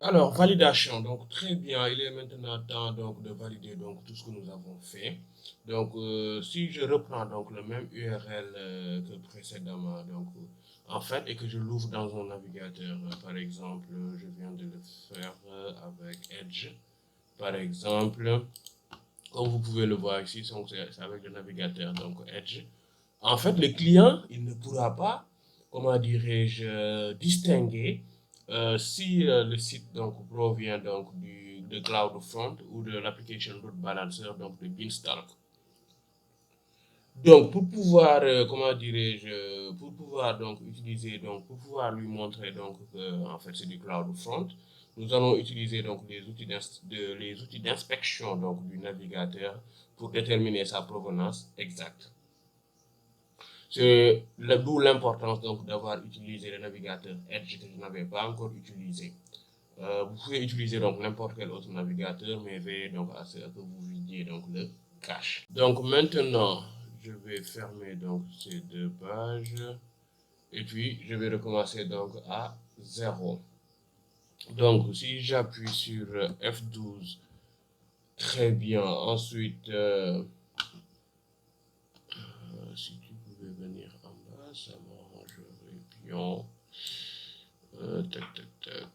Alors, validation. Donc, très bien. Il est maintenant temps donc de valider donc tout ce que nous avons fait. Donc, si je reprends donc le même URL que précédemment, donc en fait, et que je l'ouvre dans mon navigateur, par exemple, je viens de le faire avec Edge, par exemple, comme vous pouvez le voir ici, c'est avec le navigateur donc Edge. En fait, le client, il ne pourra pas, comment dirais-je, distinguer si le site donc provient donc de CloudFront ou de l'application Load Balancer donc de Beanstalk. Donc pour pouvoir, comment dirais-je, pour pouvoir donc utiliser donc pour pouvoir lui montrer donc que en fait c'est du CloudFront, nous allons utiliser donc les outils d'inspection donc du navigateur pour déterminer sa provenance exacte. C'est d'où l'importance donc d'avoir utilisé le navigateur Edge que je n'avais pas encore utilisé. Vous pouvez utiliser donc n'importe quel autre navigateur, mais veillez donc à ce que vous vidiez donc le cache. Donc maintenant, je vais fermer donc ces deux pages et puis je vais recommencer donc à 0. Donc si j'appuie sur F12, très bien. Ensuite, si tu pouvais venir en bas, ça m'arrangerait bien. Tac, tac, tac.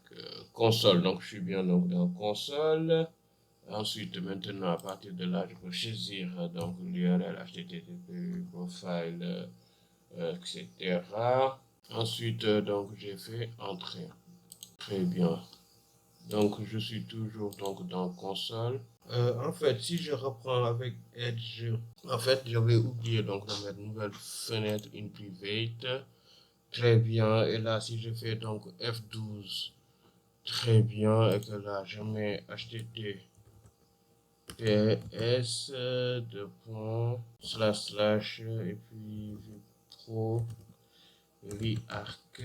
Console, donc je suis bien donc dans console. Ensuite, maintenant, à partir de là, je peux saisir donc l'URL HTTP, profile, etc. Ensuite, donc j'ai fait entrer. Très bien. Donc, je suis toujours donc dans console. En fait, si je reprends avec Edge, en fait, j'avais oublié donc de mettre nouvelle fenêtre in private. Très bien. Et là, si je fais donc F12, très bien. Et que là, je mets https de point slash et puis pro liarc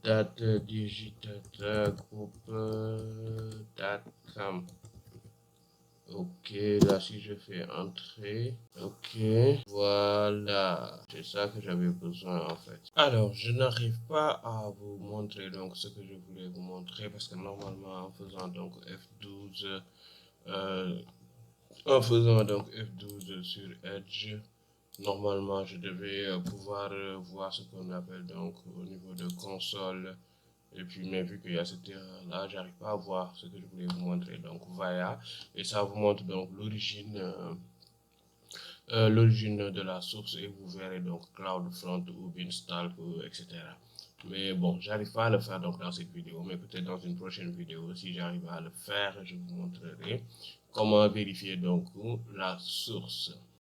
date digitata group.com. Ok, là si je fais entrer, ok, voilà, c'est ça que j'avais besoin en fait. Alors, je n'arrive pas à vous montrer donc ce que je voulais vous montrer parce que normalement en faisant donc F12, euh, sur Edge, normalement je devais pouvoir voir ce qu'on appelle donc au niveau de console. Et puis, mais vu qu'il y a cette erreur-là, j'arrive pas à voir ce que je voulais vous montrer. Donc, voilà. Et ça vous montre donc l'origine de la source et vous verrez donc CloudFront ou Beanstalk, etc. Mais bon, j'arrive pas à le faire donc dans cette vidéo, mais peut-être dans une prochaine vidéo, si j'arrive à le faire, je vous montrerai comment vérifier donc la source.